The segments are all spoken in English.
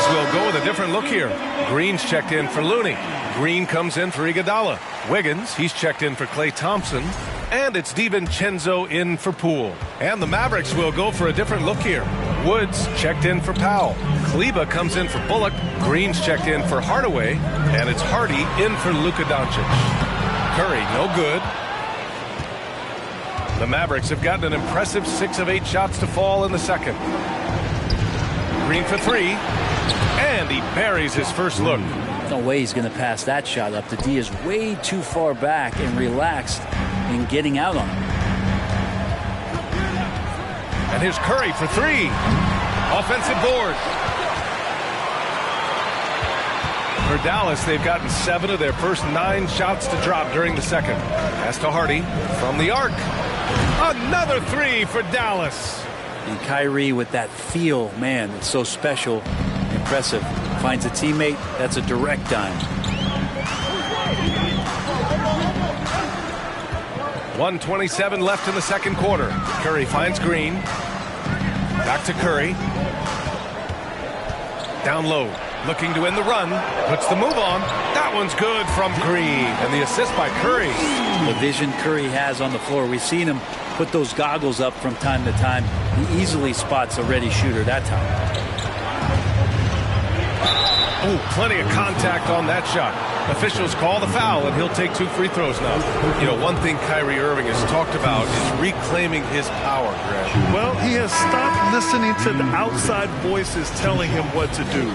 will go with a different look here. Green's checked in for Looney. Green comes in for Iguodala. Wiggins, he's checked in for Klay Thompson. And it's DiVincenzo in for Poole. And the Mavericks will go for a different look here. Woods checked in for Powell. Kleba comes in for Bullock. Green's checked in for Hardaway. And it's Hardy in for Luka Doncic. Curry, no good. The Mavericks have gotten an impressive 6 of 8 shots to fall in the second. Green for 3. And he buries his first look. No way he's going to pass that shot up. The D is way too far back and relaxed in getting out on him. And here's Curry for 3. Offensive board. For Dallas, they've gotten 7 of their first 9 shots to drop during the second. Pass to Hardy from the arc. Another 3 for Dallas. And Kyrie with that feel, man, it's so special, impressive. Finds a teammate, that's a direct dime. 1:27 left in the second quarter. Curry finds Green. Back to Curry. Down low. Looking to end the run. Puts the move on. That one's good from Green. And the assist by Curry. The vision Curry has on the floor. We've seen him put those goggles up from time to time. He easily spots a ready shooter that time. Oh, plenty of contact on that shot. Officials call the foul, and he'll take 2 free throws now. You know, one thing Kyrie Irving has talked about is reclaiming his power, Greg. Well, he has stopped listening to the outside voices telling him what to do.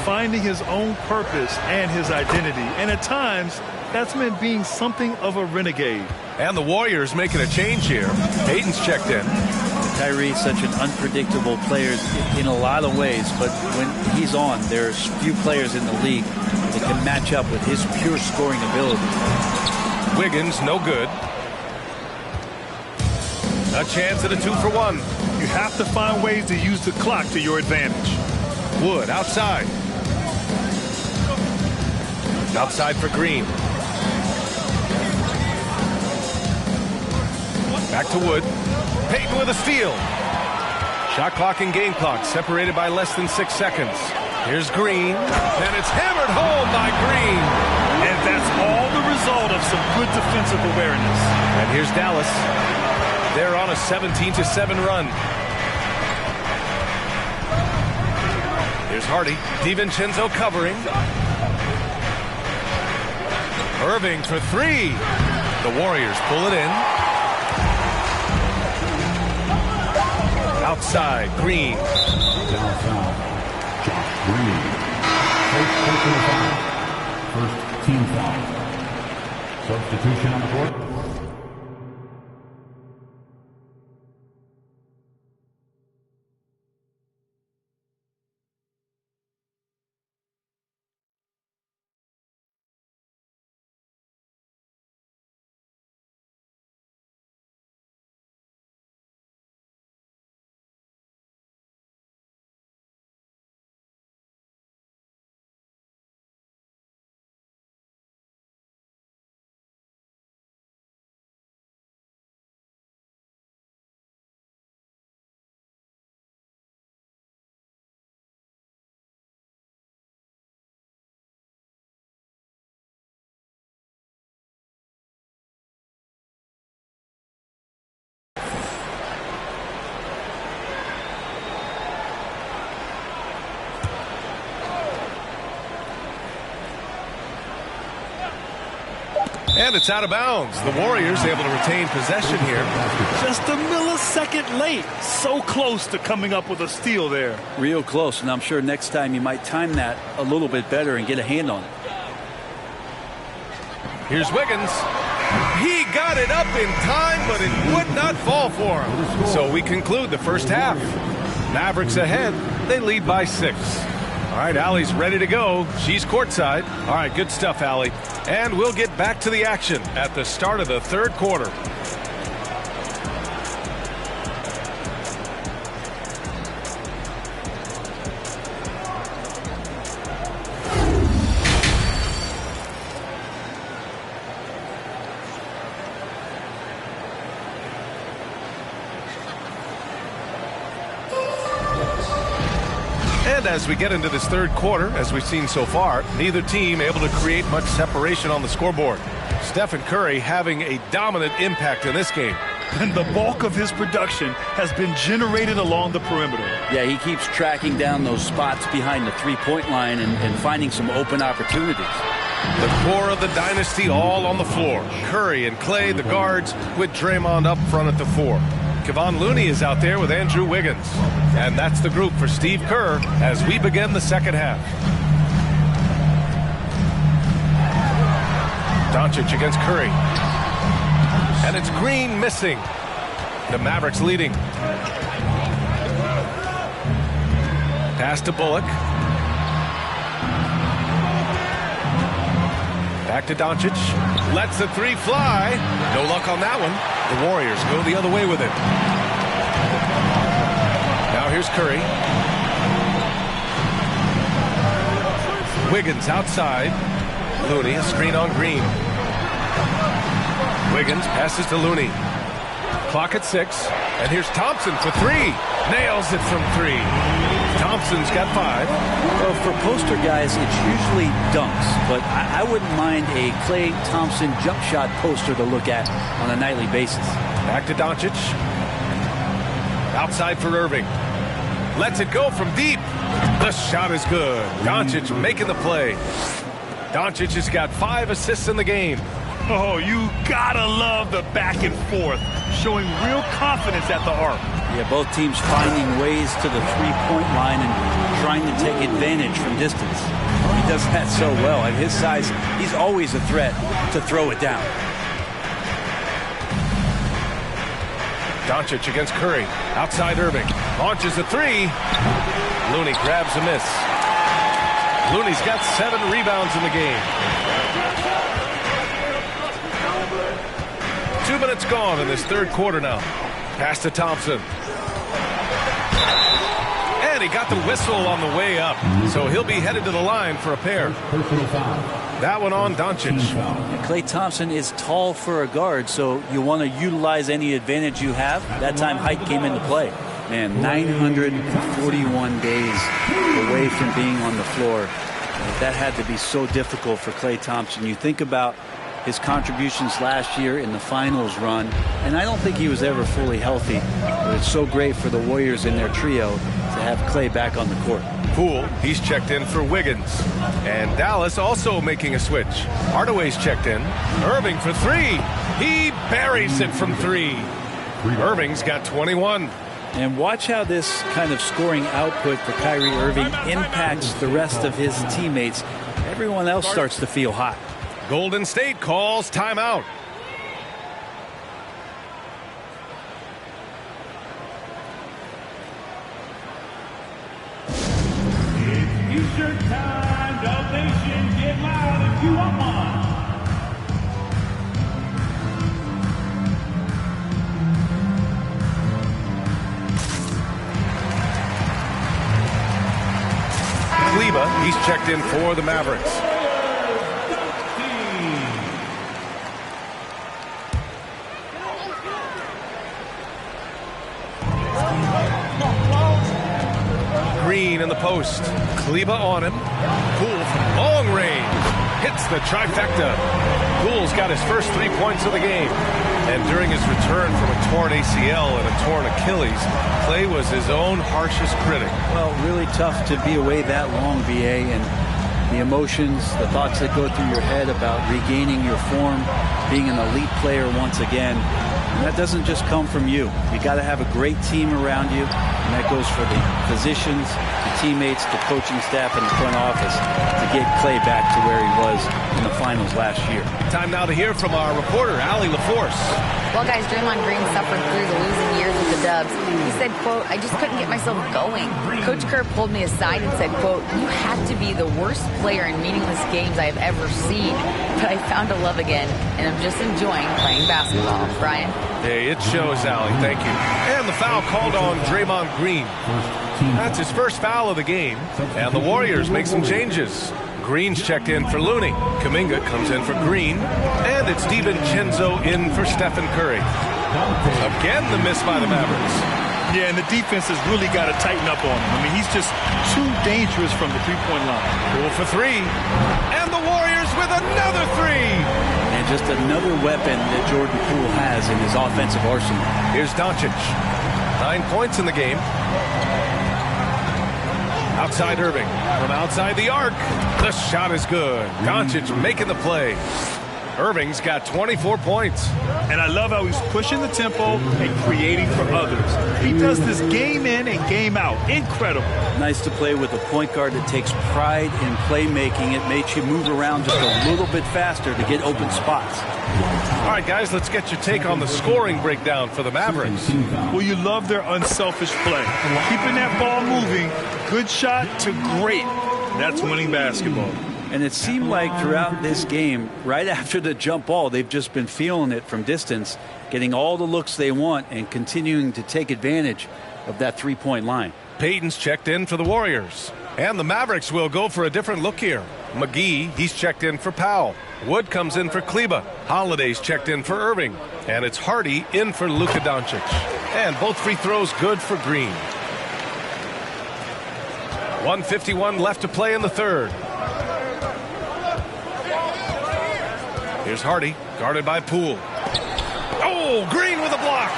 Finding his own purpose and his identity. And at times, that's meant being something of a renegade. And the Warriors making a change here. Ayton's checked in. Kyrie's such an unpredictable player in a lot of ways, but when he's on, there's few players in the league that can match up with his pure scoring ability. Wiggins, no good. A chance at a 2-for-1. You have to find ways to use the clock to your advantage. Wood outside. Outside for Green. Back to Wood. Payton with a steal. Shot clock and game clock separated by less than 6 seconds. Here's Green. And it's hammered home by Green. And that's all the result of some good defensive awareness. And here's Dallas. They're on a 17-7 run. Here's Hardy. DiVincenzo covering. Irving for 3. The Warriors pull it in. Outside, Green. Green. First team foul. Substitution on the court. And it's out of bounds. The Warriors able to retain possession here. Just a millisecond late. So close to coming up with a steal there. Real close, and I'm sure next time you might time that a little bit better and get a hand on it. Here's Wiggins. He got it up in time, but it would not fall for him. So we conclude the first half. Mavericks ahead. They lead by 6. All right, Allie's ready to go. She's courtside. All right, good stuff, Allie. And we'll get back to the action at the start of the third quarter. And as we get into this third quarter, as we've seen so far, neither team able to create much separation on the scoreboard. Stephen Curry having a dominant impact in this game. And the bulk of his production has been generated along the perimeter. Yeah, he keeps tracking down those spots behind the three-point line and finding some open opportunities. The core of the dynasty all on the floor. Curry and Clay, the guards, with Draymond up front at the 4. Kevon Looney is out there with Andrew Wiggins. And that's the group for Steve Kerr as we begin the second half. Doncic against Curry. And it's Green missing. The Mavericks leading. Pass to Bullock. Back to Doncic. Lets the three fly. No luck on that one. The Warriors go the other way with it. Now here's Curry. Wiggins outside. Looney, a screen on Green. Wiggins passes to Looney. Clock at 6. And here's Thompson for 3. Nails it from 3. Thompson's got 5. Well, for poster guys, it's usually dunks, but I wouldn't mind a Klay Thompson jump shot poster to look at on a nightly basis. Back to Doncic. Outside for Irving. Lets it go from deep. The shot is good. Doncic making the play. Doncic has got 5 assists in the game. Oh, you gotta love the back and forth, showing real confidence at the arc. Yeah, both teams finding ways to the three-point line and trying to take advantage from distance. He does that so well. At his size, he's always a threat to throw it down. Doncic against Curry. Outside Irving. Launches a 3. Looney grabs a miss. Looney's got 7 rebounds in the game. 2 minutes gone in this third quarter now. Pass to Thompson. And he got the whistle on the way up. So he'll be headed to the line for a pair. That one on Doncic. And Klay Thompson is tall for a guard, so you want to utilize any advantage you have. That time height came into play. Man, 941 days away from being on the floor. That had to be so difficult for Klay Thompson. You think about his contributions last year in the finals run, and I don't think he was ever fully healthy. But it's so great for the Warriors in their trio to have Klay back on the court. Poole, he's checked in for Wiggins. And Dallas also making a switch. Hardaway's checked in. Irving for 3. He buries it from 3. Irving's got 21. And watch how this kind of scoring output for Kyrie Irving impacts the rest of his teammates. Everyone else starts to feel hot. Golden State calls timeout. It's your time, Dub Nation. Get loud if you want one. Kleba, he's checked in for the Mavericks. Green in the post. Kleba on him. Poole from long range. Hits the trifecta. Poole's got his first 3 points of the game. And during his return from a torn ACL and a torn Achilles, Klay was his own harshest critic. Well, really tough to be away that long, BA, and the emotions, the thoughts that go through your head about regaining your form, being an elite player once again. And that doesn't just come from you. You got to have a great team around you, and that goes for the physicians, the teammates, the coaching staff, and the front office to get Klay back to where he was in the finals last year. Time now to hear from our reporter, Allie LaForce. Well, guys, Draymond Green suffered through the losing years with the Dubs. He said, quote, "I just couldn't get myself going." Coach Kerr pulled me aside and said, quote, "You had to be the worst player in meaningless games I have ever seen, but I found a love again, and I'm just enjoying playing basketball." Brian? Hey, it shows, Allie. Thank you. And the foul called on Draymond Green. That's his first foul of the game. And the Warriors make some changes. Green's checked in for Looney. Kuminga comes in for Green. And it's DiVincenzo in for Stephen Curry. Again, the miss by the Mavericks. Yeah, and the defense has really got to tighten up on him. I mean, he's just too dangerous from the three-point line. Poole for three. And the Warriors with another three. And just another weapon that Jordan Poole has in his offensive arsenal. Here's Doncic. 9 points in the game. Outside Irving. From outside the arc. The shot is good. Doncic making the play. Irving's got 24 points. And I love how he's pushing the tempo and creating for others. He does this game in and game out. Incredible. Nice to play with a point guard that takes pride in playmaking. It makes you move around just a little bit faster to get open spots. All right, guys, let's get your take on the scoring breakdown for the Mavericks. Well, you love their unselfish play. Keeping that ball moving, good shot to great. That's winning basketball. And it seemed like throughout this game, right after the jump ball, they've just been feeling it from distance, getting all the looks they want and continuing to take advantage of that three-point line. Payton's checked in for the Warriors. And the Mavericks will go for a different look here. McGee, he's checked in for Powell. Wood comes in for Kleba. Holiday's checked in for Irving. And it's Hardy in for Luka Doncic. And both free throws good for Green. 1:51 left to play in the third. Here's Hardy, guarded by Poole. Oh, Green with a block.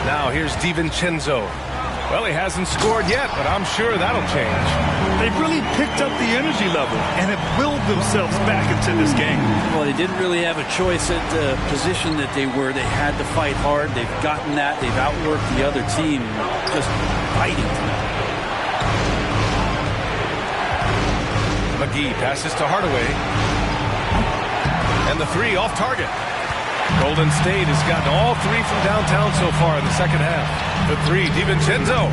Now here's DiVincenzo. Well, he hasn't scored yet, but I'm sure that'll change. They've really picked up the energy level and have willed themselves back into this game. Well, they didn't really have a choice at the position that they were. They had to fight hard. They've gotten that. They've outworked the other team, just fighting. McGee passes to Hardaway. And the three off target. Golden State has gotten all three from downtown so far in the second half. The three, DiVincenzo.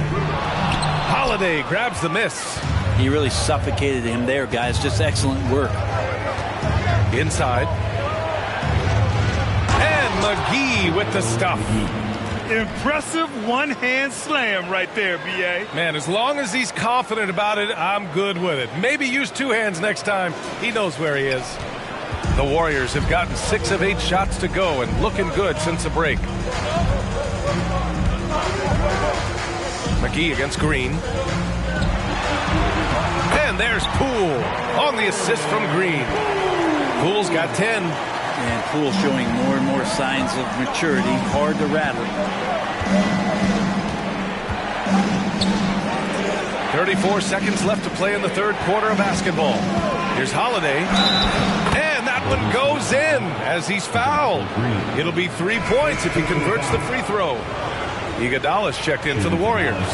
Holiday grabs the miss. He really suffocated him there, guys. Just excellent work. Inside. And McGee with the stuff. Impressive one-hand slam right there, B.A. Man, as long as he's confident about it, I'm good with it. Maybe use two hands next time. He knows where he is. The Warriors have gotten 6 of 8 shots to go and looking good since the break. McGee against Green. And there's Poole on the assist from Green. Poole's got 10. And Poole showing more and more signs of maturity. Hard to rattle. 34 seconds left to play in the third quarter of basketball. Here's Holiday. And that one goes in as he's fouled. It'll be 3 points if he converts the free throw. Iguodala's checked in for the Warriors.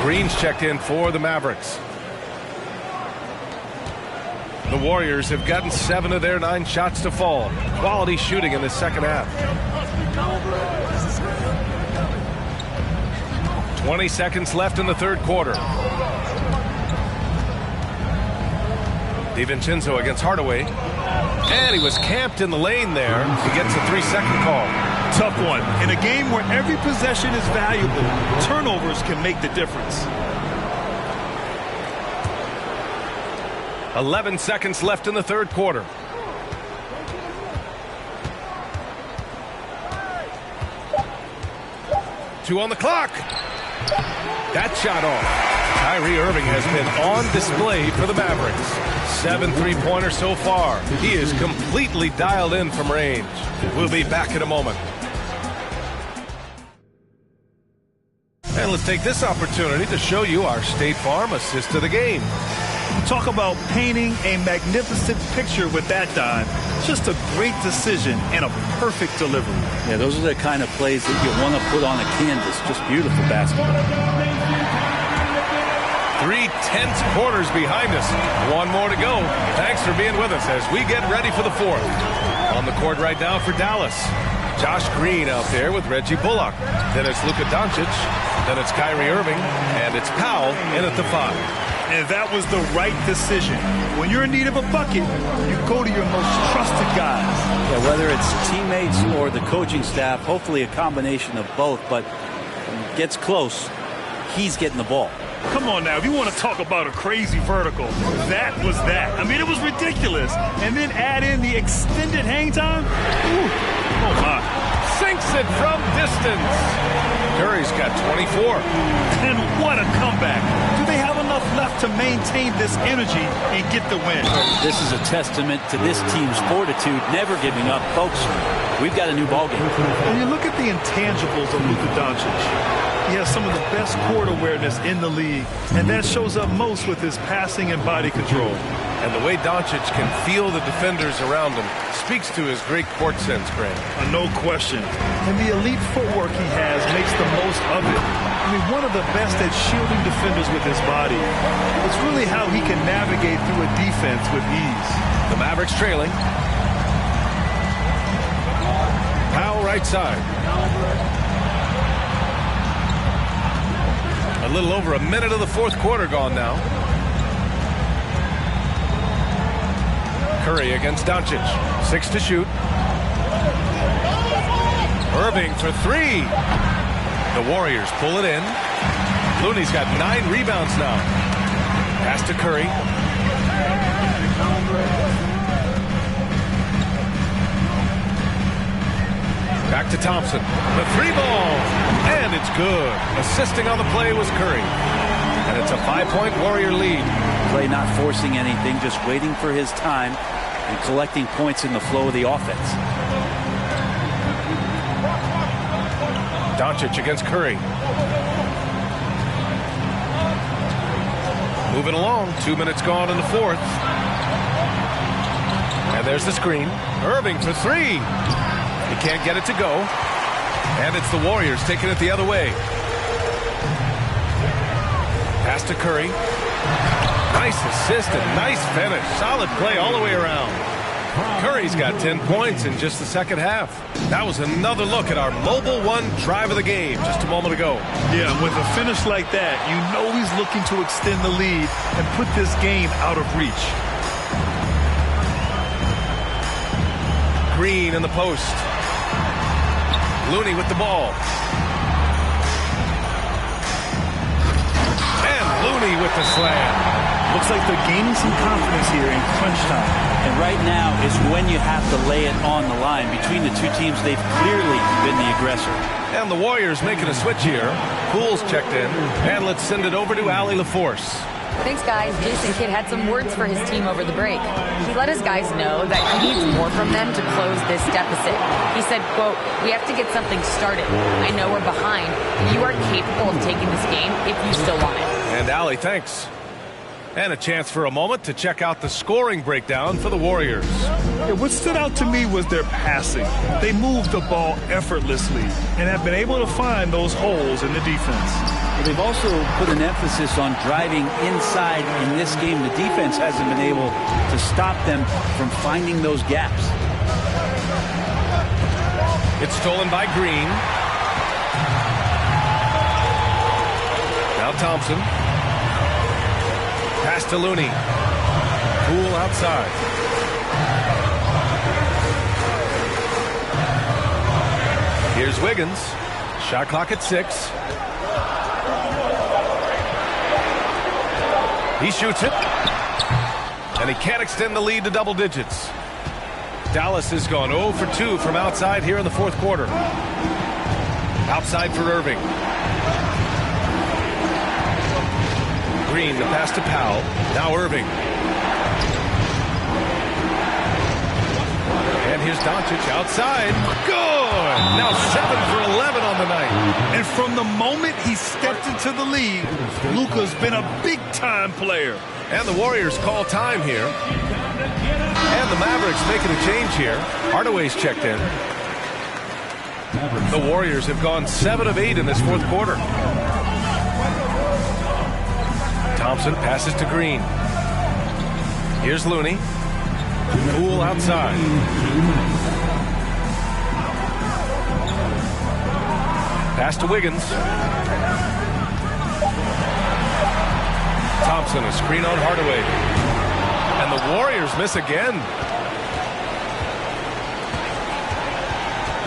Green's checked in for the Mavericks. The Warriors have gotten 7 of their 9 shots to fall. Quality shooting in the second half. 20 seconds left in the third quarter. DiVincenzo against Hardaway. And he was camped in the lane there. He gets a 3-second call. Tough one. In a game where every possession is valuable, turnovers can make the difference. 11 seconds left in the third quarter. Two on the clock. That shot off. Kyrie Irving has been on display for the Mavericks. 7 3-pointers so far. He is completely dialed in from range. We'll be back in a moment. And let's take this opportunity to show you our State Farm assist to the game. Talk about painting a magnificent picture with that dime. Just a great decision and a perfect delivery. Yeah, those are the kind of plays that you want to put on a canvas. Just beautiful basketball. 3 tense quarters behind us. 1 more to go. Thanks for being with us as we get ready for the fourth. On the court right now for Dallas. Josh Green out there with Reggie Bullock. Then it's Luka Doncic. Then it's Kyrie Irving. And it's Powell in at the 5. And that was the right decision. When you're in need of a bucket, you go to your most trusted guys. Yeah, whether it's teammates or the coaching staff, hopefully a combination of both. But when it gets close, he's getting the ball. Come on now, if you want to talk about a crazy vertical, that was that. I mean, it was ridiculous. And then add in the extended hang time. Ooh, oh my. sinks it from distance. Curry's got 24. And what a comeback. Do they have enough left to maintain this energy and get the win? This is a testament to this team's fortitude, never giving up. Folks, we've got a new ballgame. When you look at the intangibles of Luka Doncic, he has some of the best court awareness in the league, and that shows up most with his passing and body control. And the way Doncic can feel the defenders around him speaks to his great court sense, Grant. No question. And the elite footwork he has makes the most of it. I mean, one of the best at shielding defenders with his body. It's really how he can navigate through a defense with ease. The Mavericks trailing. Powell right side. A little over a minute of the fourth quarter gone now. Curry against Doncic. 6 to shoot. Irving for 3. The Warriors pull it in. Looney's got 9 rebounds now. Pass to Curry. Back to Thompson. The 3-ball. And it's good. Assisting on the play was Curry. And it's a 5-point Warrior lead. Clay not forcing anything, just waiting for his time and collecting points in the flow of the offense. Doncic against Curry. Moving along. 2 minutes gone in the fourth. And there's the screen. Irving for 3. He can't get it to go. And it's the Warriors taking it the other way. Pass to Curry. Nice assist and nice finish. Solid play all the way around. Curry's got 10 points in just the second half. That was another look at our Mobile One drive of the game just a moment ago. Yeah, with a finish like that, you know he's looking to extend the lead and put this game out of reach. Green in the post. Looney with the ball. And Looney with the slam. Looks like they're gaining some confidence here in crunch time. And right now is when you have to lay it on the line. Between the two teams, they've clearly been the aggressor. And the Warriors making a switch here. Poole's checked in. And let's send it over to Allie LaForce. Thanks, guys. Jason Kidd had some words for his team over the break. He let his guys know that he needs more from them to close this deficit. He said, quote, "We have to get something started. I know we're behind, but you are capable of taking this game if you still want it." And Allie, thanks. And a chance for a moment to check out the scoring breakdown for the Warriors. Yeah, what stood out to me was their passing. They moved the ball effortlessly and have been able to find those holes in the defense. They've also put an emphasis on driving inside. In this game, the defense hasn't been able to stop them from finding those gaps. It's stolen by Green. Now Thompson. Pass to Looney. Poole outside. Here's Wiggins. Shot clock at 6. He shoots it. And he can't extend the lead to double digits. Dallas has gone 0 for 2 from outside here in the fourth quarter. Outside for Irving. Green, the pass to Powell. Now Irving. And here's Doncic outside. Good! Now 7 for 11 on the night. And from the moment he stepped into the league, Luka's been a big-time player. And the Warriors call time here. And the Mavericks making a change here. Hardaway's checked in. The Warriors have gone 7 of 8 in this fourth quarter. Thompson passes to Green. Here's Looney. Poole outside. Pass to Wiggins. Thompson, a screen on Hardaway. And the Warriors miss again.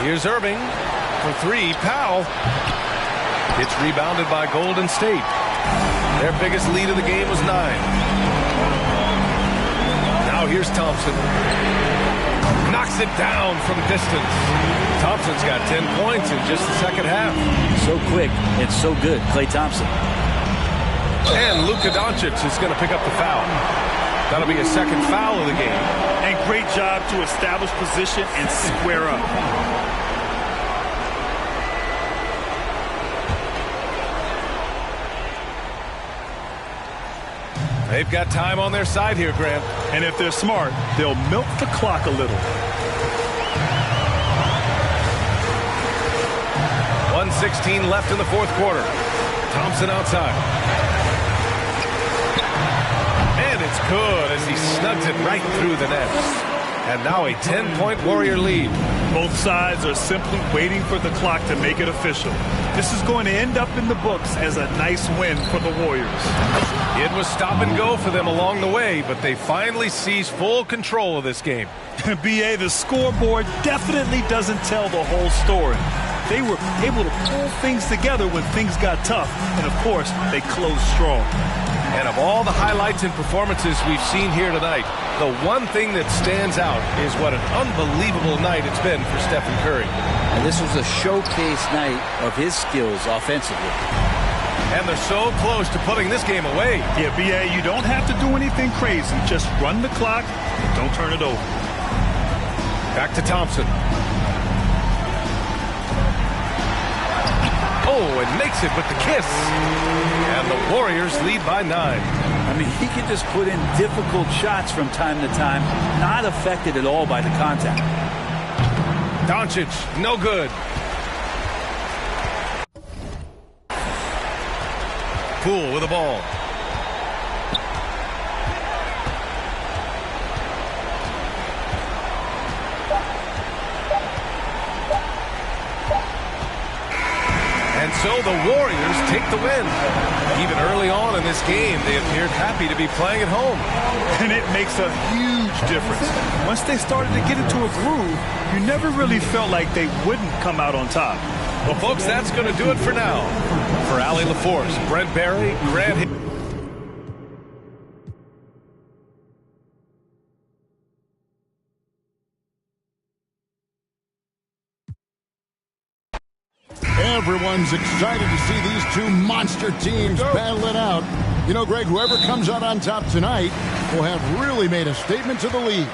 Here's Irving for 3. Powell. It's rebounded by Golden State. Their biggest lead of the game was 9. Now here's Thompson. Knocks knocks it down from distance. Thompson's got 10 points in just the second half. So quick and so good, Klay Thompson. And Luka Doncic is going to pick up the foul. That'll be his second foul of the game. And great job to establish position and square up. They've got time on their side here, Grant. And if they're smart, they'll milk the clock a little. 1:16 left in the fourth quarter. Thompson outside. And it's good as he snugs it right through the net. And now a 10-point Warrior lead. Both sides are simply waiting for the clock to make it official. This is going to end up in the books as a nice win for the Warriors. It was stop and go for them along the way, but they finally seized full control of this game. B.A., the scoreboard definitely doesn't tell the whole story. They were able to pull things together when things got tough, and of course, they closed strong. And of all the highlights and performances we've seen here tonight, the one thing that stands out is what an unbelievable night it's been for Stephen Curry. And this was a showcase night of his skills offensively. And they're so close to putting this game away. Yeah, B.A., you don't have to do anything crazy. Just run the clock and don't turn it over. Back to Thompson. Oh, and makes it with the kiss. And the Warriors lead by 9. I mean, he can just put in difficult shots from time to time, not affected at all by the contact. Doncic, no good. Poole with the ball. And so the Warriors take the win. Even early on in this game, they appeared happy to be playing at home. And it makes a huge difference. Once they started to get into a groove, you never really felt like they wouldn't come out on top. Well, folks, that's going to do it for now. For Allie LaForce, Brent Barry, Grant. Everyone's excited to see these two monster teams battle it out. You know, Greg, whoever comes out on top tonight will have really made a statement to the league.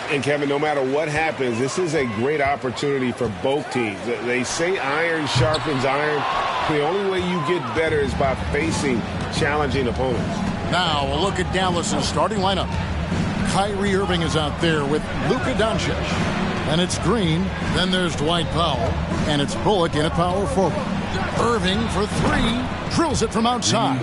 And, Kevin, no matter what happens, this is a great opportunity for both teams. They say iron sharpens iron. The only way you get better is by facing challenging opponents. Now, a look at Dallas's starting lineup. Kyrie Irving is out there with Luka Doncic. And it's Green, then there's Dwight Powell, and it's Bullock in at power forward. Irving for 3, drills it from outside.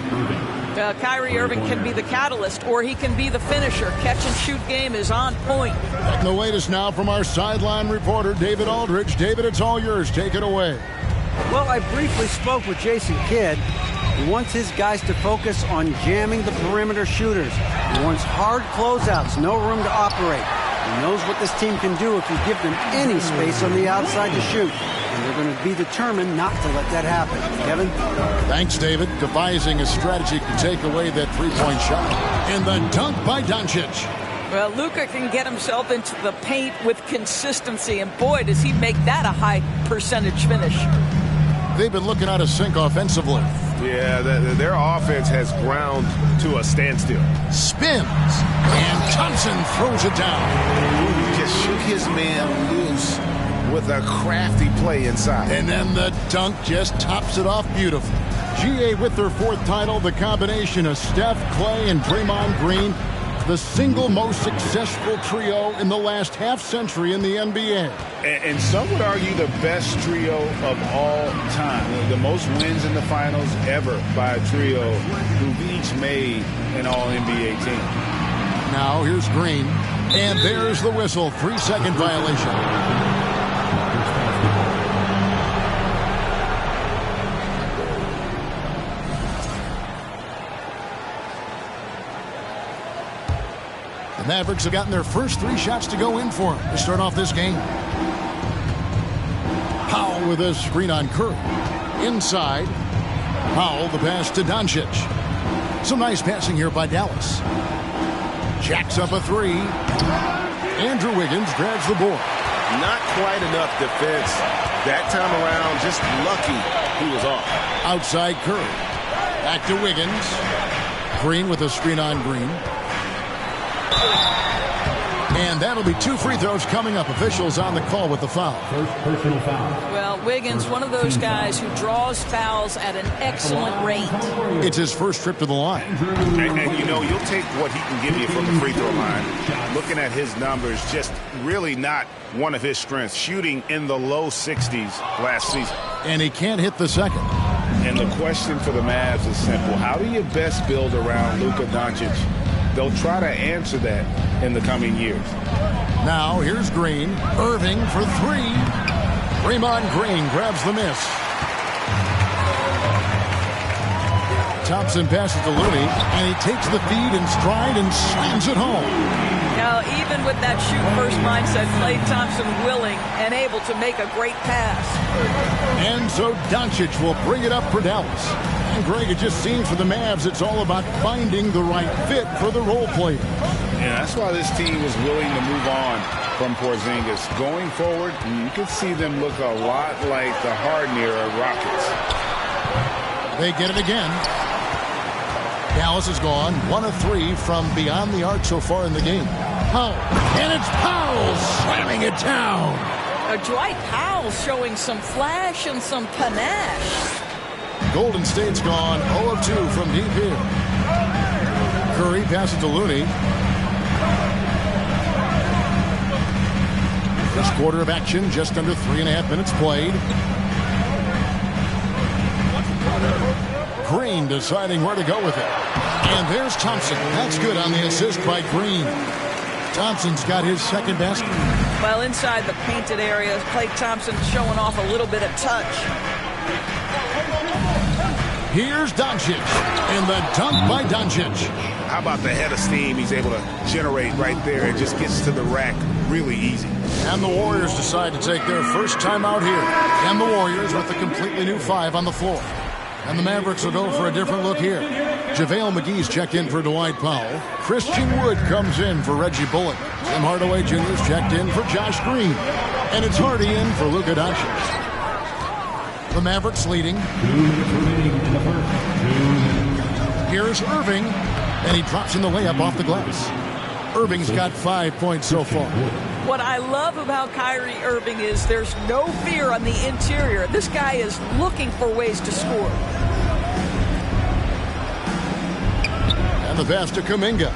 Kyrie Irving can be the catalyst, or he can be the finisher. Catch-and-shoot game is on point. And the latest now from our sideline reporter, David Aldridge. David, it's all yours. Take it away. Well, I briefly spoke with Jason Kidd. He wants his guys to focus on jamming the perimeter shooters. He wants hard closeouts, no room to operate. He knows what this team can do if you give them any space on the outside to shoot. And they're going to be determined not to let that happen. Kevin? Thanks, David. Devising a strategy to take away that three-point shot. And the dunk by Doncic. Well, Luka can get himself into the paint with consistency. And boy, does he make that a high percentage finish. They've been looking out of sync offensively. Yeah, their offense has ground to a standstill. Spins, and Thompson throws it down. He just shook his man loose with a crafty play inside. And then the dunk just tops it off beautifully. GA with their 4th title, the combination of Steph, Klay, and Draymond Green, the single most successful trio in the last half-century in the NBA. And some would argue the best trio of all time. The most wins in the finals ever by a trio who've each made an all-NBA team. Now here's Green. And there's the whistle. 3-second violation. Mavericks have gotten their first 3 shots to go in for them to start off this game. Powell with a screen on Curry. Inside. Powell, the pass to Doncic. Some nice passing here by Dallas. Jacks up a 3. Andrew Wiggins grabs the board. Not quite enough defense that time around. Just lucky he was off. Outside Curry. Back to Wiggins. Green with a screen on Green. And that'll be 2 free throws coming up. Officials on the call with the foul. First personal foul. Well, Wiggins, one of those guys who draws fouls at an excellent rate. It's his first trip to the line. And you know, you'll take what he can give you from the free throw line. Looking at his numbers, just really not one of his strengths. Shooting in the low 60s last season. And he can't hit the second. And the question for the Mavs is simple. How do you best build around Luka Doncic? They'll try to answer that in the coming years. Now here's Green. Irving for 3. Draymond Green grabs the miss. Thompson passes to Looney, and he takes the feed in stride and slams it home. Now, even with that shoot-first mindset, Klay Thompson willing and able to make a great pass. And so Doncic will bring it up for Dallas. And Greg, it just seems for the Mavs it's all about finding the right fit for the role players. Yeah, that's why this team was willing to move on from Porzingis. Going forward, you can see them look a lot like the Harden-era Rockets. They get it again. Dallas has gone 1 of 3 from beyond the arc so far in the game. Powell, and it's Powell slamming it down. Dwight Powell showing some flash and some panache. Golden State's gone 0 of 2 from deep here. Curry passes to Looney. First quarter of action, just under 3.5 minutes played. Green deciding where to go with it. And there's Thompson. That's good on the assist by Green. Thompson's got his second basket. Well, inside the painted area, Klay Thompson showing off a little bit of touch. Here's Doncic, and the dunk by Doncic. How about the head of steam he's able to generate right there? It just gets to the rack really easy. And the Warriors decide to take their first time out here. And the Warriors with a completely new 5 on the floor. And the Mavericks will go for a different look here. JaVale McGee's checked in for Dwight Powell. Christian Wood comes in for Reggie Bullock. Tim Hardaway Jr.'s checked in for Josh Green. And it's Hardy in for Luka Doncic. The Mavericks leading. 2 minutes remaining in the first. 2 minutes. Here's Irving, and he drops in the layup off the glass. Irving's got 5 points so far. What I love about Kyrie Irving is there's no fear on the interior. This guy is looking for ways to score. And the pass to Kuminga.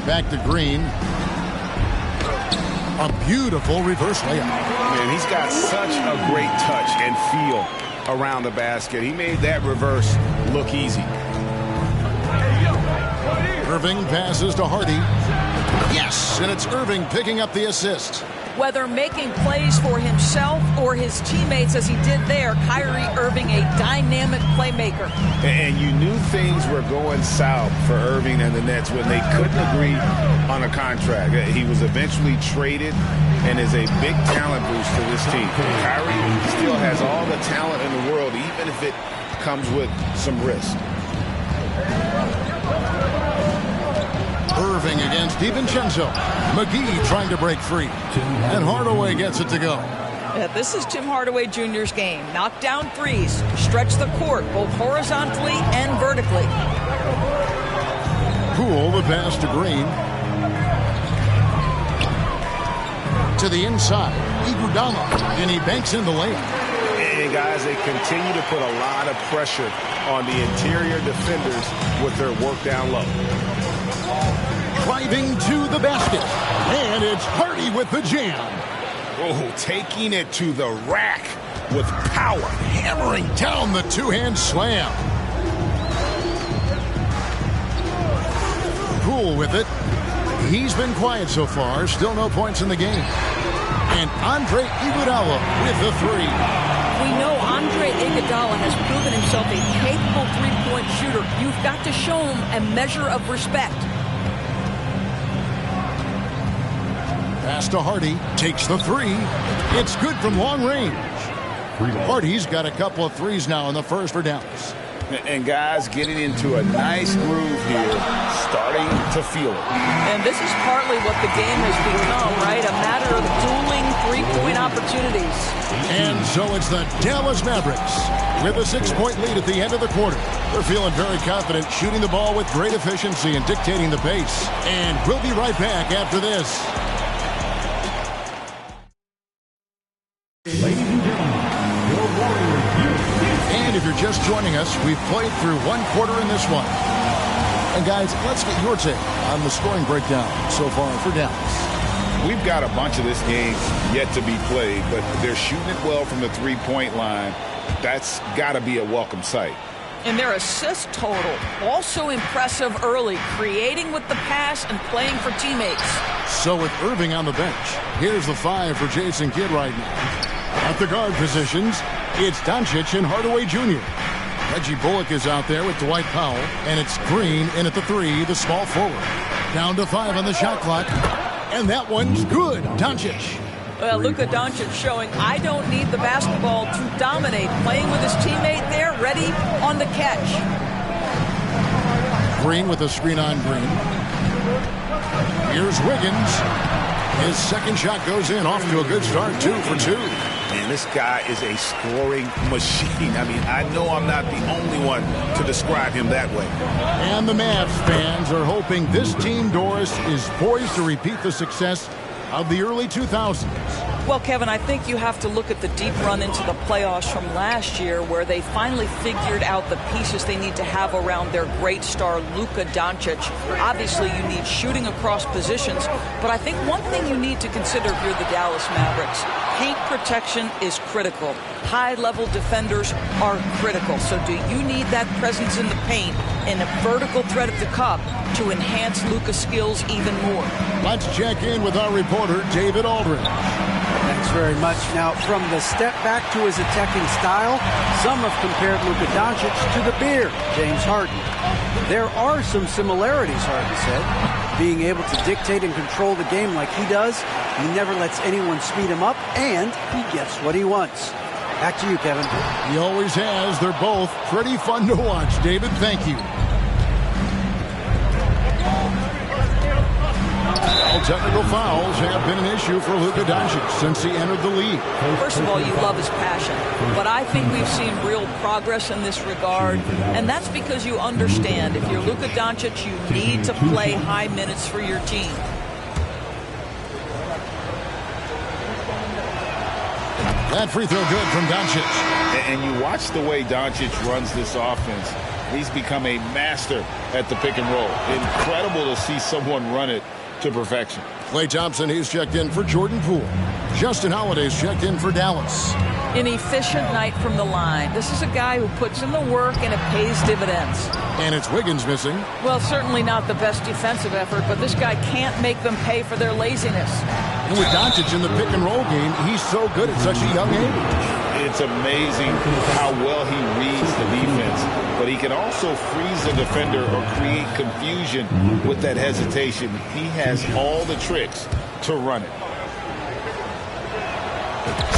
Back to Green. A beautiful reverse layup. Man, he's got such a great touch and feel around the basket. He made that reverse look easy. Irving passes to Hardy. Yes, and it's Irving picking up the assist. Whether making plays for himself or his teammates as he did there, Kyrie Irving a dynamic playmaker. And you knew things were going south for Irving and the Nets when they couldn't agree on a contract. He was eventually traded and is a big talent boost to this team. Kyrie still has all the talent in the world, even if it comes with some risk. Irving against DiVincenzo. McGee trying to break free. And Hardaway gets it to go. Yeah, this is Tim Hardaway Jr.'s game. Knock down threes, stretch the court, both horizontally and vertically. Poole, the pass to Green. To the inside. Iguodala. And he banks in the layup. And guys, they continue to put a lot of pressure on the interior defenders with their work down low. Driving to the basket. And it's Hardy with the jam. Oh, taking it to the rack with power. Hammering down the two-hand slam. Poole with it. He's been quiet so far. Still no points in the game. And Andre Iguodala with the 3. We know Andre Iguodala has proven himself a capable three-point shooter. You've got to show him a measure of respect. Pass to Hardy. Takes the 3. It's good from long range. Hardy's got a couple of threes now in the first for Dallas. And guys getting into a nice groove here, starting to feel it. And this is partly what the game has become, right? A matter of dueling three-point opportunities. And so it's the Dallas Mavericks with a 6-point lead at the end of the quarter. They're feeling very confident, shooting the ball with great efficiency and dictating the pace. And we'll be right back after this. And if you're just joining us, we've played through one quarter in this one. And guys, let's get your take on the scoring breakdown so far for Dallas. We've got a bunch of this game yet to be played, but they're shooting it well from the three-point line. That's got to be a welcome sight. And their assist total, also impressive early, creating with the pass and playing for teammates. So with Irving on the bench, here's the 5 for Jason Kidd right now. At the guard positions, it's Doncic and Hardaway Jr. Reggie Bullock is out there with Dwight Powell, and it's Green in at the 3, the small forward. Down to 5 on the shot clock, and that one's good. Doncic. Well, Luka Doncic showing I don't need the basketball to dominate. Playing with his teammate there, ready on the catch. Green with a screen on Green. Here's Wiggins. His second shot goes in, off to a good start, 2 for 2. Man, this guy is a scoring machine. I mean, I know I'm not the only one to describe him that way. And the Mavs fans are hoping this team, Doris, is poised to repeat the success of the early 2000s. Well, Kevin, I think you have to look at the deep run into the playoffs from last year where they finally figured out the pieces they need to have around their great star, Luka Doncic. Obviously, you need shooting across positions, but I think one thing you need to consider if you're the Dallas Mavericks, paint protection is critical. High-level defenders are critical. So do you need that presence in the paint and a vertical threat at the cup to enhance Luka's skills even more? Let's check in with our reporter, David Aldridge. Thanks very much. Now, from the step back to his attacking style, some have compared Luka Doncic to the Bear, James Harden. There are some similarities, Harden said. Being able to dictate and control the game like he does, he never lets anyone speed him up, and he gets what he wants. Back to you, Kevin. He always has. They're both pretty fun to watch. David, thank you. All technical fouls have been an issue for Luka Doncic since he entered the league. First of all, you love his passion, but I think we've seen real progress in this regard, and that's because you understand if you're Luka Doncic, you need to play high minutes for your team. That free throw good from Doncic. And you watch the way Doncic runs this offense. He's become a master at the pick and roll. Incredible to see someone run it to perfection. Klay Thompson, he's checked in for Jordan Poole. Justin Holiday's checked in for Dallas. An efficient night from the line. This is a guy who puts in the work and it pays dividends. And it's Wiggins missing. Well, certainly not the best defensive effort, but this guy can't make them pay for their laziness. And with Doncic in the pick and roll game, he's so good at such a young age. It's amazing how well he reads the defense, but he can also freeze the defender or create confusion with that hesitation. He has all the tricks to run it.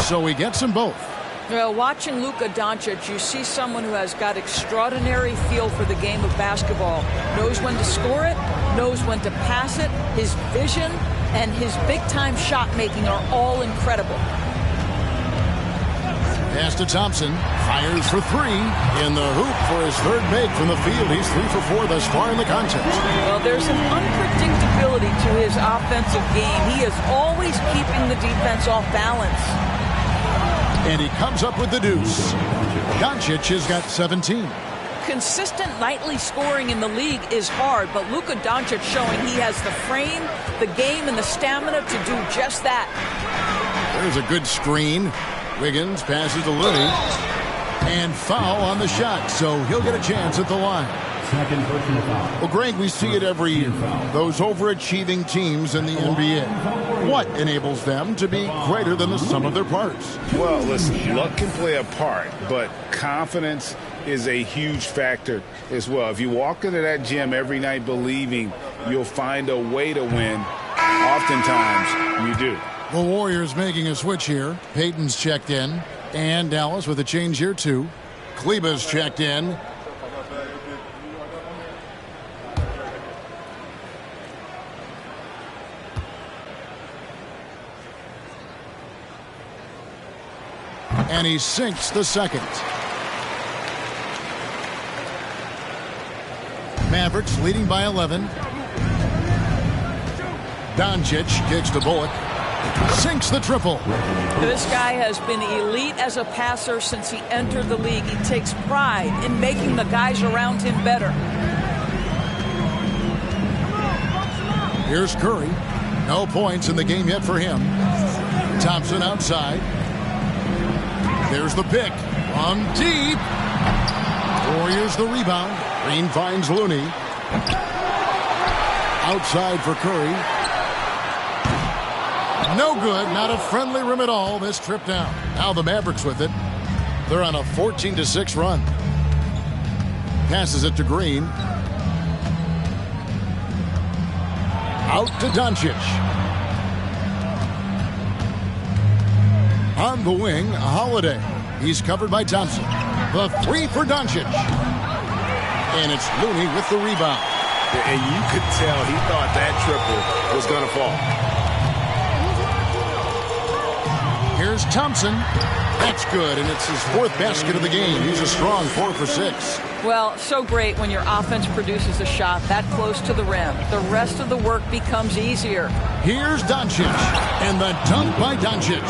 So he gets them both. Well, watching Luka Doncic, you see someone who has got extraordinary feel for the game of basketball. Knows when to score it, knows when to pass it. His vision and his big-time shot-making are all incredible. Pass to Thompson. Fires for 3. In the hoop for his third make from the field. He's 3 for 4 thus far in the contest. Well, there's an unpredictability to his offensive game. He is always keeping the defense off balance. And he comes up with the deuce. Doncic has got 17. Consistent nightly scoring in the league is hard, but Luka Doncic showing he has the frame, the game, and the stamina to do just that. There's a good screen. Wiggins passes to Looney. And foul on the shot, so he'll get a chance at the line. Second personal foul. Well, Greg, we see it every year. Those overachieving teams in the NBA. What enables them to be greater than the sum of their parts? Well, listen, luck can play a part, but confidence is a huge factor as well. If you walk into that gym every night believing you'll find a way to win, oftentimes you do. The Warriors making a switch here. Payton's checked in. And Dallas with a change here, too. Kleba's checked in. And he sinks the second. Mavericks leading by 11. Doncic kicks to Bullock. Sinks the triple. This guy has been elite as a passer since he entered the league. He takes pride in making the guys around him better. Here's Curry. No points in the game yet for him. Thompson outside. There's the pick. From deep. Warriors the rebound. Green finds Looney. Outside for Curry. No good. Not a friendly rim at all this trip down. Now the Mavericks with it. They're on a 14-6 run. Passes it to Green. Out to Doncic. On the wing, Holiday. He's covered by Thompson. The three for Doncic. And it's Looney with the rebound. And you could tell he thought that triple was going to fall. Here's Thompson. That's good, and it's his fourth basket of the game. He's a strong 4 for 6. Well, so great when your offense produces a shot that close to the rim. The rest of the work becomes easier. Here's Doncic, and the dunk by Doncic.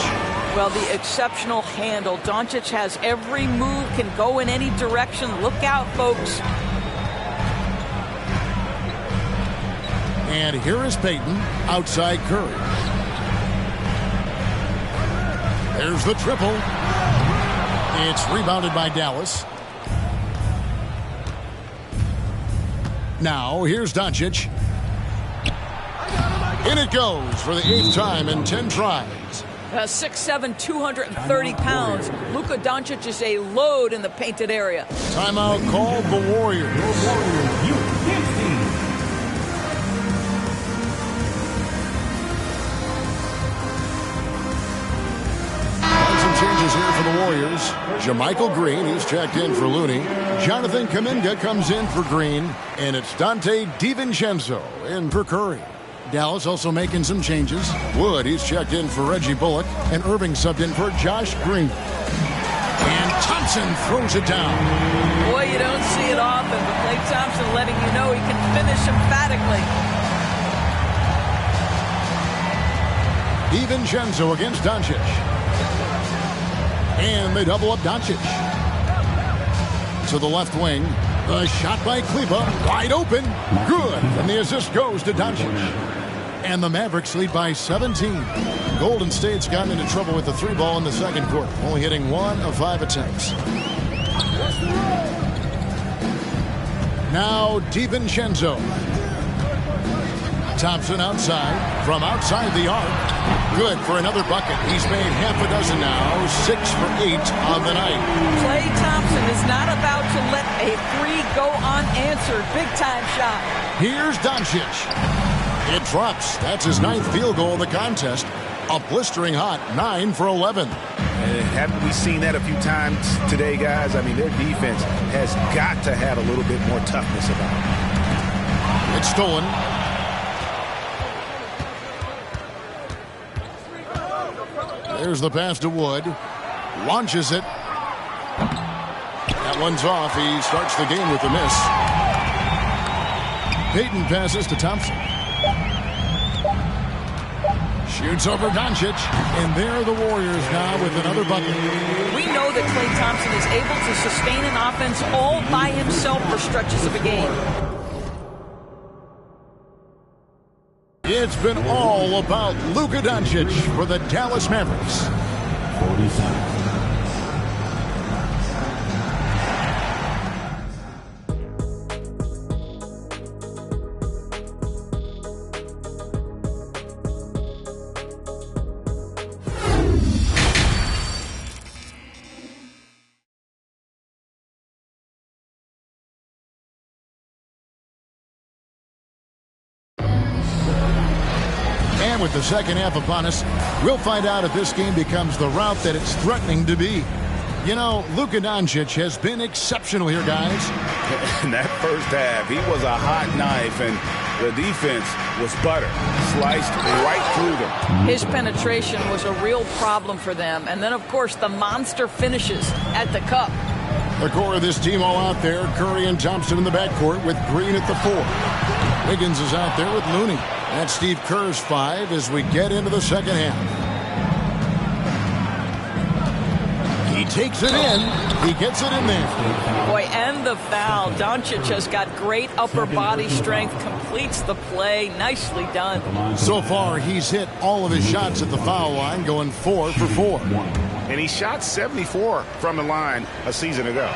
Well, the exceptional handle. Doncic has every move, can go in any direction. Look out, folks. And here is Payton outside Curry. There's the triple. It's rebounded by Dallas. Now, here's Doncic. In it goes for the 8th time in 10 tries. 6'7", 230 pounds. Luka Doncic is a load in the painted area. Timeout called the Warriors. Changes here for the Warriors. JaMychal Green, he's checked in for Looney. Jonathan Kuminga comes in for Green. And it's Dante DiVincenzo in for Curry. Dallas also making some changes. Wood, he's checked in for Reggie Bullock. And Irving subbed in for Josh Green. And Thompson throws it down. Boy, you don't see it often, but Klay Thompson letting you know he can finish emphatically. DiVincenzo against Doncic. And they double up Doncic. To the left wing. The shot by Kleber. Wide open. Good. And the assist goes to Doncic. And the Mavericks lead by 17. Golden State's gotten into trouble with the 3-ball in the second quarter. Only hitting 1 of 5 attempts. Now DiVincenzo. Thompson outside. From outside the arc. Good for another bucket. He's made half a dozen now. 6 for 8 on the night. Klay Thompson is not about to let a three go unanswered. Big time shot. Here's Doncic. It drops. That's his 9th field goal of the contest. A blistering hot 9 for 11. And haven't we seen that a few times today, guys? I mean, their defense has got to have a little bit more toughness about it. It's stolen. There's the pass to Wood. Launches it. That one's off. He starts the game with a miss. Payton passes to Thompson. Shoots over Doncic. And there are the Warriors now with another bucket. We know that Klay Thompson is able to sustain an offense all by himself for stretches of a game. It's been all about Luka Doncic for the Dallas Mavericks. 47. With the second half upon us, we'll find out if this game becomes the route that it's threatening to be. You know, Luka Doncic has been exceptional here, guys. In that first half, he was a hot knife, and The defense was butter, sliced right through them. His penetration was a real problem for them. And then, of course, the monster finishes at the cup. The core of this team all out there. Curry and Thompson in the backcourt with Green at the 4. Wiggins is out there with Looney. That's Steve Kerr's 5 as we get into the second half. He takes it in. He gets it in there. Boy, and the foul. Doncic has got great upper body strength, completes the play. Nicely done. So far, he's hit all of his shots at the foul line, going 4 for 4. And he shot 74 from the line a season ago.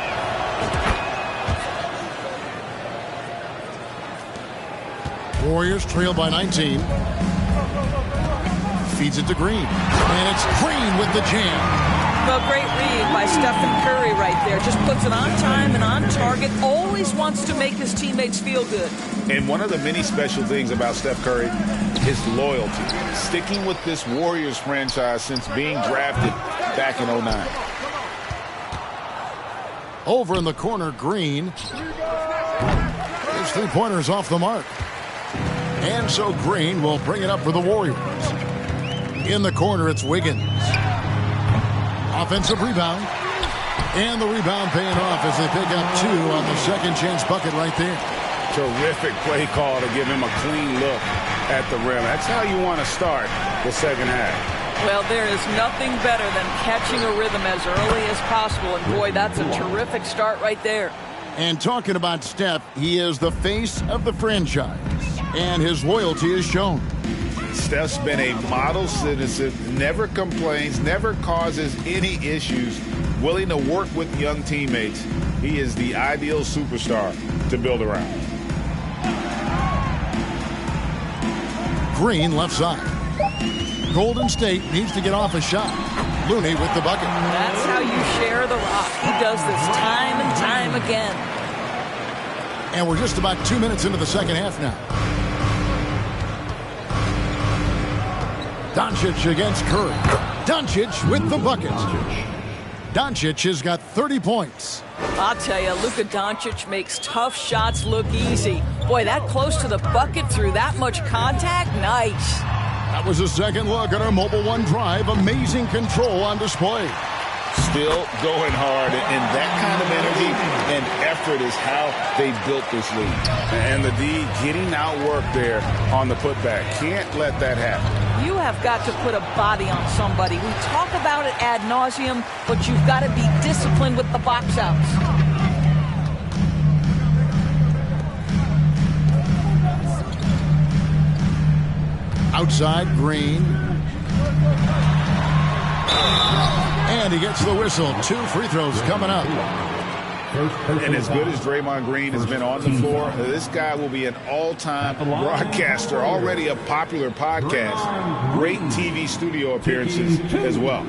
Warriors trail by 19. Feeds it to Green. And it's Green with the jam. Well, great read by Stephen Curry right there. Just puts it on time and on target. Always wants to make his teammates feel good. And one of the many special things about Steph Curry is loyalty. Sticking with this Warriors franchise since being drafted back in 09. Over in the corner, Green. His three-pointer's off the mark. And so Green will bring it up for the Warriors. In the corner, it's Wiggins. Offensive rebound. And the rebound paying off as they pick up 2 on the second chance bucket right there. Terrific play call to give him a clean look at the rim. That's how you want to start the second half. Well, there is nothing better than catching a rhythm as early as possible. And boy, that's a terrific start right there. And talking about Steph, he is the face of the franchise. And his loyalty is shown. Steph's been a model citizen, never complains, never causes any issues, willing to work with young teammates. He is the ideal superstar to build around. Green left side. Golden State needs to get off a shot. Looney with the bucket. That's how you share the rock. He does this time and time again. And we're just about 2 minutes into the second half now. Doncic against Curry. Doncic with the bucket. Doncic has got 30 points. I'll tell you, Luka Doncic makes tough shots look easy. Boy, that close to the bucket through that much contact, nice. That was a second look at our Mobile One Drive. Amazing control on display. Still going hard, and that kind of energy and effort is how they built this league. And the D getting outworked there on the putback. Can't let that happen. You have got to put a body on somebody. We talk about it ad nauseum, but you've got to be disciplined with the box outs. Outside, Green. And he gets the whistle. 2 free throws coming up. And as good as Draymond Green has been on the floor, this guy will be an all-time broadcaster, already a popular podcast. Great TV studio appearances as well.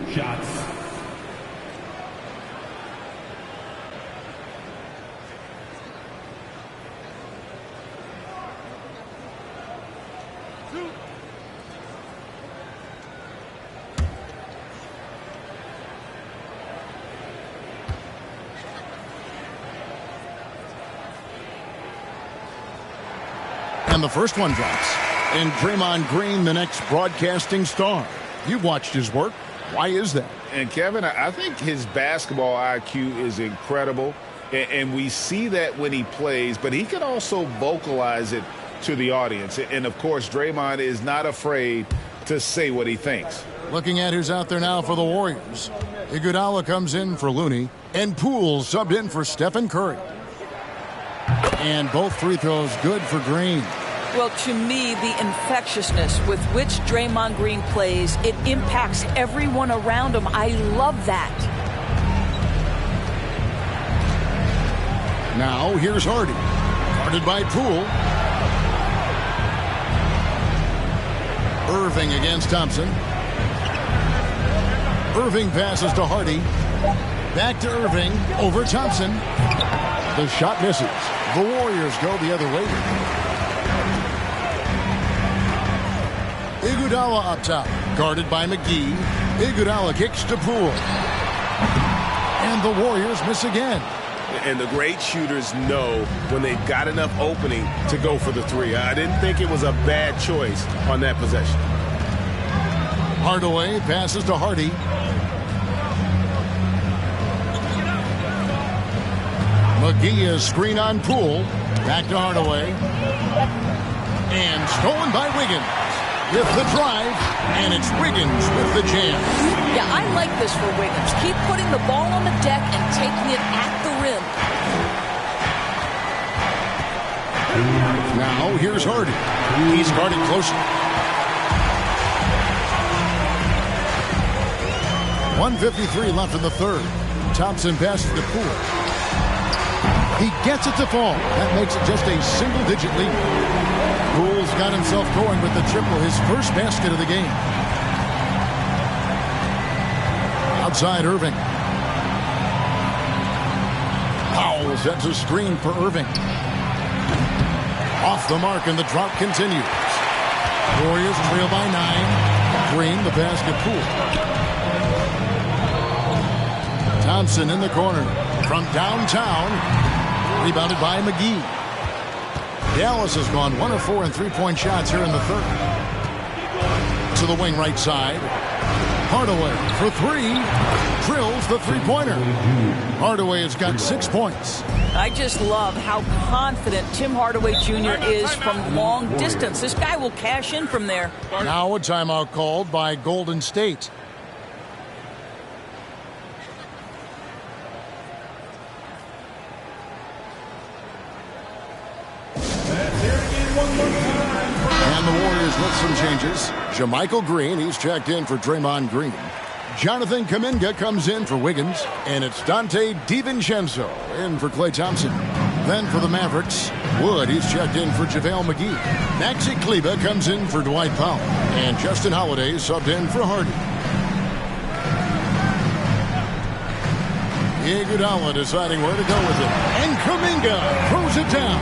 And the first one drops. And Draymond Green, the next broadcasting star. You've watched his work. Why is that? And Kevin, I think his basketball IQ is incredible. And we see that when he plays, but he can also vocalize it to the audience. And of course, Draymond is not afraid to say what he thinks. Looking at who's out there now for the Warriors. Iguodala comes in for Looney. And Poole subbed in for Stephen Curry. And both free throws good for Green. Well, to me, the infectiousness with which Draymond Green plays, it impacts everyone around him. I love that. Now, here's Hardy. Guarded by Poole. Irving against Thompson. Irving passes to Hardy. Back to Irving. Over Thompson. The shot misses. The Warriors go the other way. Iguodala up top. Guarded by McGee. Iguodala kicks to Poole. And the Warriors miss again. And the great shooters know when they've got enough opening to go for the three. I didn't think it was a bad choice on that possession. Hardaway passes to Hardy. McGee is screen on Poole. Back to Hardaway. And stolen by Wiggins. With the drive, and it's Wiggins with the jam. Yeah, I like this for Wiggins. Keep putting the ball on the deck and taking it at the rim. Now, here's Hardy. He's guarded closely. 1:53 left in the third. Thompson passes to Poole. He gets it to fall. That makes it just a single-digit lead. Poole's got himself going with the triple, his first basket of the game. Outside Irving. Powell sets a screen for Irving. Off the mark, and the drought continues. Warriors trail by 9. Green, the basket, Poole. Thompson in the corner. From downtown. Rebounded by McGee. Dallas has gone 1 of 4 in three-point shots here in the third. To the wing right side. Hardaway for 3. Drills the three-pointer. Hardaway has got 6 points. I just love how confident Tim Hardaway Jr. is from long distance. This guy will cash in from there. Now a timeout called by Golden State. And the Warriors with some changes. JaMychal Green, he's checked in for Draymond Green. Jonathan Kuminga comes in for Wiggins. And it's Dante DiVincenzo in for Klay Thompson. Then for the Mavericks, Wood, he's checked in for JaVale McGee. Maxi Kleber comes in for Dwight Powell. And Justin Holiday subbed in for Hardy. Iguodala deciding where to go with it. And Kuminga throws it down.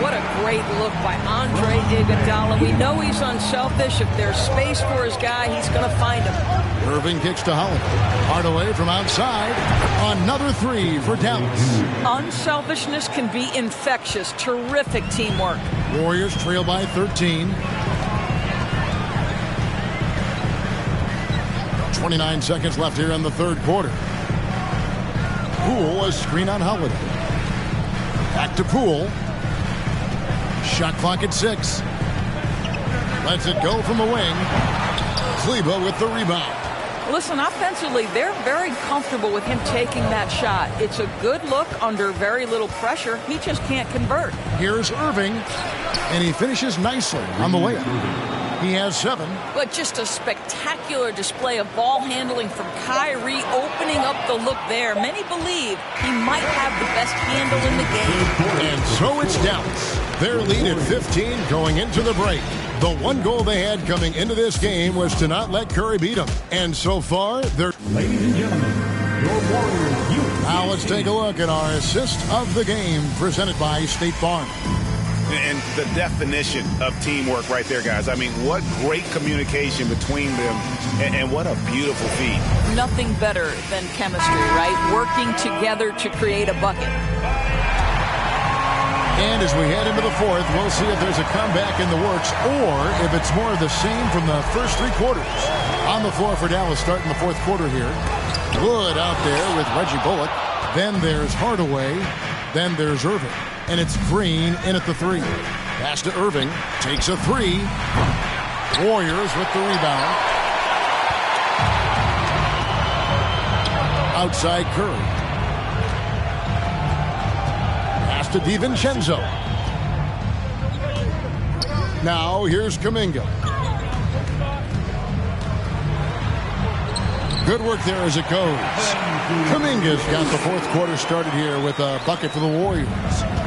What a great look by Andre Iguodala. We know he's unselfish. If there's space for his guy, he's going to find him. Irving kicks to Holiday. Hardaway from outside. Another 3 for Dallas. Unselfishness can be infectious. Terrific teamwork. Warriors trail by 13. 29 seconds left here in the third quarter. Poole, a screen on Holiday. Back to Poole. Shot clock at 6. Lets it go from the wing. Kleber with the rebound. Listen, offensively, they're very comfortable with him taking that shot. It's a good look under very little pressure. He just can't convert. Here's Irving, and he finishes nicely on the layup. He has 7. But just a spectacular display of ball handling from Kyrie, opening up the look there. Many believe he might have the best handle in the game. And so it's Dallas. Their lead at 15 going into the break. The one goal they had coming into this game was to not let Curry beat them. And so far, they're... Ladies and gentlemen, your Warriors youth. Now let's take a look at our assist of the game presented by State Farm. And the definition of teamwork right there, guys. I mean, what great communication between them, and what a beautiful feat. Nothing better than chemistry, right? Working together to create a bucket. And as we head into the fourth, we'll see if there's a comeback in the works or if it's more of the same from the first 3 quarters. On the floor for Dallas starting the fourth quarter here. Wood out there with Reggie Bullock. Then there's Hardaway. Then there's Irving. And it's Green in at the 3. Pass to Irving. Takes a 3. Warriors with the rebound. Outside Curry. Pass to DiVincenzo. Now here's Kuminga. Good work there as it goes. Kuminga's got the fourth quarter started here with a bucket for the Warriors.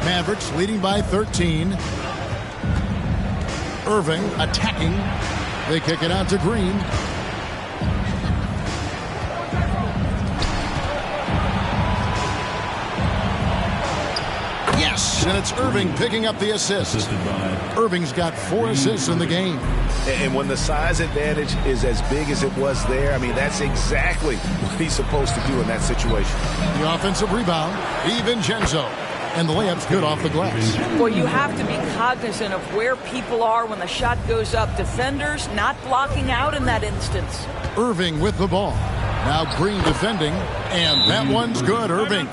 Mavericks leading by 13. Irving attacking. They kick it out to Green. Yes, and it's Irving picking up the assist. Irving's got 4 assists in the game. And when the size advantage is as big as it was there, I mean, that's exactly what he's supposed to do in that situation. The offensive rebound, DiVincenzo. And the layup's good off the glass. Well, you have to be cognizant of where people are when the shot goes up. Defenders not blocking out in that instance. Irving with the ball. Now Green defending, and that one's good, Irving.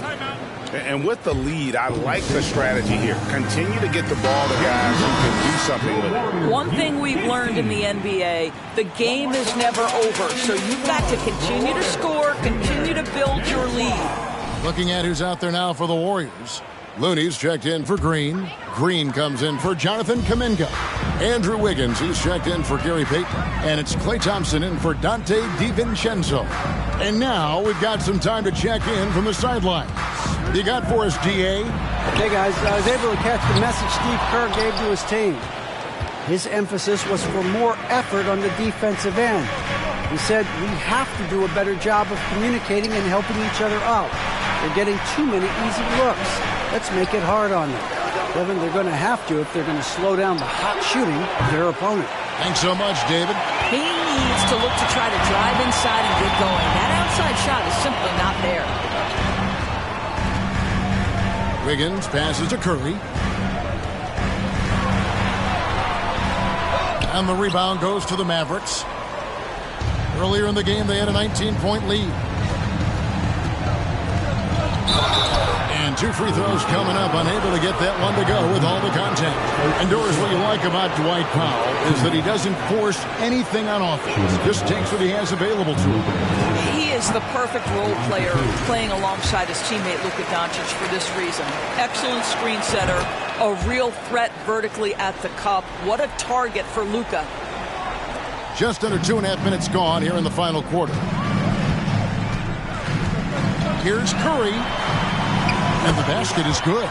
And with the lead, I like the strategy here. Continue to get the ball to guys who can do something with it. One thing we've learned in the NBA, the game is never over. So you've got to continue to score, continue to build your lead. Looking at who's out there now for the Warriors. Looney's checked in for Green. Green comes in for Jonathan Kuminga. Andrew Wiggins, he's checked in for Gary Payton. And it's Klay Thompson in for Dante DiVincenzo. And now we've got some time to check in from the sidelines. You got for us, DA? Hey, guys, I was able to catch the message Steve Kerr gave to his team. His emphasis was for more effort on the defensive end. He said, we have to do a better job of communicating and helping each other out. They're getting too many easy looks. Let's make it hard on them. Kevin, they're going to have to if they're going to slow down the hot shooting of their opponent. Thanks so much, David. He needs to look to try to drive inside and get going. That outside shot is simply not there. Wiggins passes to Curry. And the rebound goes to the Mavericks. Earlier in the game, they had a 19-point lead. And 2 free throws coming up, unable to get that one to go with all the contact. And Doris, what you like about Dwight Powell is that he doesn't force anything on offense. Just takes what he has available to him. He is the perfect role player playing alongside his teammate Luka Doncic for this reason. Excellent screen setter, a real threat vertically at the cup. What a target for Luka. Just under 2.5 minutes gone here in the final quarter. Here's Curry. And the basket is good.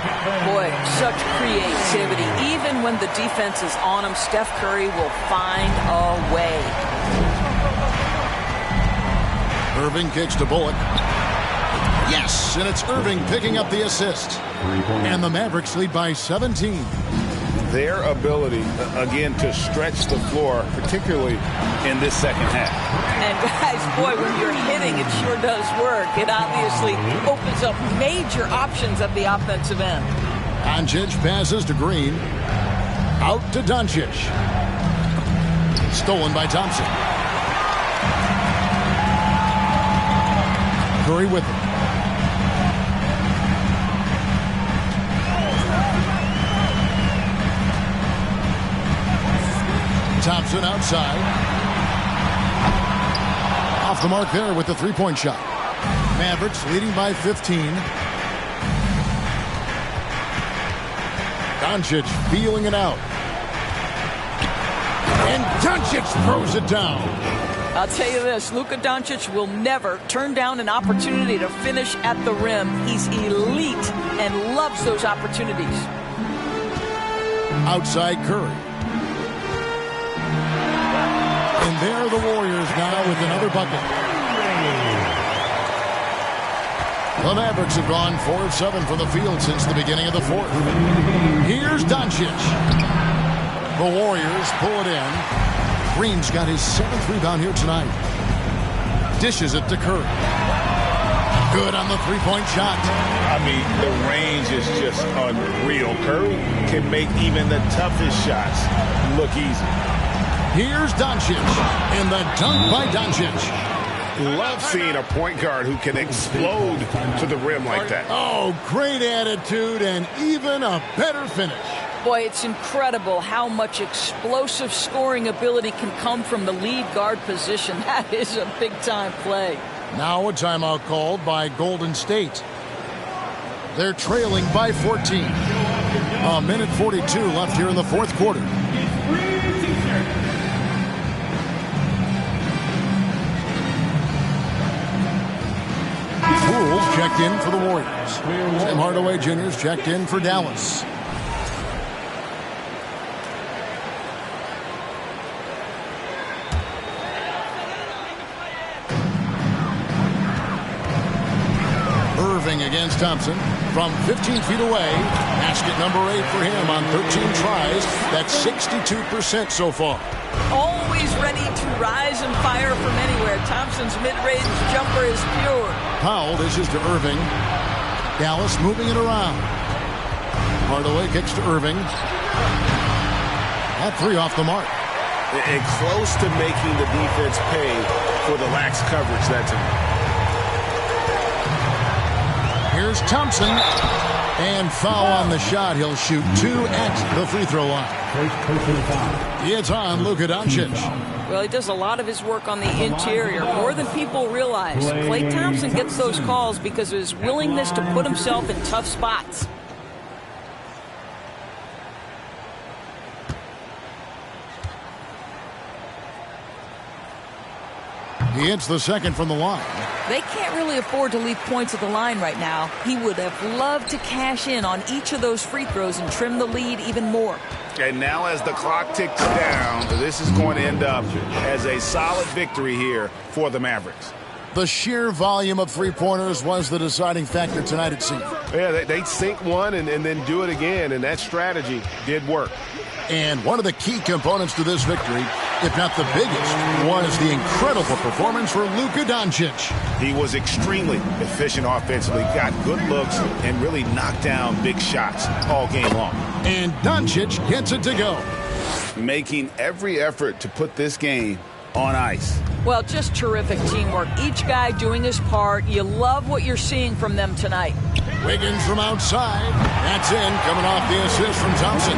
Boy, such creativity. Even when the defense is on him, Steph Curry will find a way. Irving kicks to Bullock. Yes, and it's Irving picking up the assist. And the Mavericks lead by 17. Their ability, again, to stretch the floor, particularly in this second half. And guys, boy, when you're hitting, it sure does work. It obviously opens up major options at the offensive end. Doncic passes to Green. Out to Doncic. Stolen by Thompson. Curry with it. Thompson outside. Off the mark there with the three-point shot. Mavericks leading by 15. Doncic feeling it out. And Doncic throws it down. I'll tell you this, Luka Doncic will never turn down an opportunity to finish at the rim. He's elite and loves those opportunities. Outside Curry. And there are the Warriors now with another bucket. The Mavericks have gone 4 of 7 from the field since the beginning of the fourth. Here's Doncic. The Warriors pull it in. Green's got his 7th rebound here tonight. Dishes it to Curry. Good on the three-point shot. I mean, the range is just unreal. Curry can make even the toughest shots look easy. Here's Doncic, and the dunk by Doncic. Love seeing a point guard who can explode to the rim like that. Oh, great attitude and even a better finish. Boy, it's incredible how much explosive scoring ability can come from the lead guard position. That is a big-time play. Now a timeout called by Golden State. They're trailing by 14. A minute 42 left here in the fourth quarter. Poole's checked in for the Warriors. Tim Hardaway Jr.'s checked in for Dallas. Irving against Thompson. from 15 feet away. Basket number 8 for him on 13 tries. That's 62% so far. Always ready to rise and fire from anywhere. Thompson's mid-range jumper is pure. Powell dishes to Irving. Dallas moving it around. Hardaway kicks to Irving. That 3 off the mark. And close to making the defense pay for the lax coverage that time. Here's Thompson. And foul on the shot. He'll shoot 2 at the free throw line. It's on Luka Doncic. Well, he does a lot of his work on the interior, more than people realize. Klay Thompson gets those calls because of his willingness to put himself in tough spots. He hits the second from the line. They can't really afford to leave points at the line right now. He would have loved to cash in on each of those free throws and trim the lead even more. And now as the clock ticks down, this is going to end up as a solid victory here for the Mavericks. The sheer volume of three-pointers was the deciding factor tonight, it seemed. Yeah, they sink one and then do it again, and that strategy did work. And one of the key components to this victory, if not the biggest, was the incredible performance for Luka Doncic. He was extremely efficient offensively, got good looks, and really knocked down big shots all game long. And Doncic gets it to go. Making every effort to put this game on ice. Well, just terrific teamwork. Each guy doing his part. You love what you're seeing from them tonight. Wiggins from outside. That's in, coming off the assist from Thompson.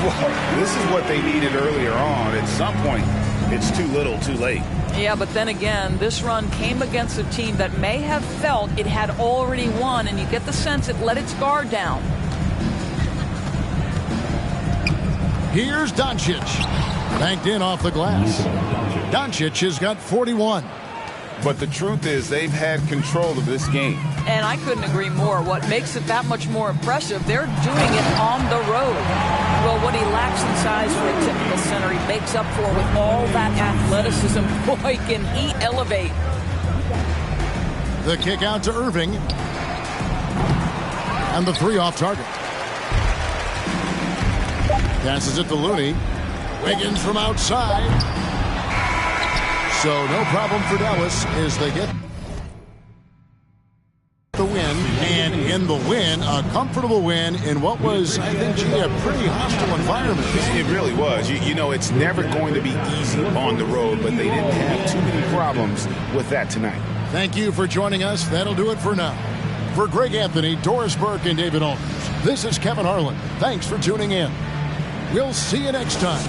Well, this is what they needed earlier on. At some point, it's too little, too late. Yeah, but then again, this run came against a team that may have felt it had already won, and you get the sense it let its guard down. Here's Doncic. Banked in off the glass. Doncic has got 41. But the truth is they've had control of this game. And I couldn't agree more. What makes it that much more impressive, they're doing it on the road. Well, what he lacks in size for a typical center, he makes up for with all that athleticism. Boy, can he elevate. The kick out to Irving. And the 3 off target. Passes it to Looney. Wiggins from outside. So no problem for Dallas as they get the win. And in the win, a comfortable win in what was, I think, a pretty hostile environment. It really was. You know, it's never going to be easy on the road, but they didn't have too many problems with that tonight. Thank you for joining us. That'll do it for now. For Greg Anthony, Doris Burke, and David Aldridge, this is Kevin Harlan. Thanks for tuning in. We'll see you next time.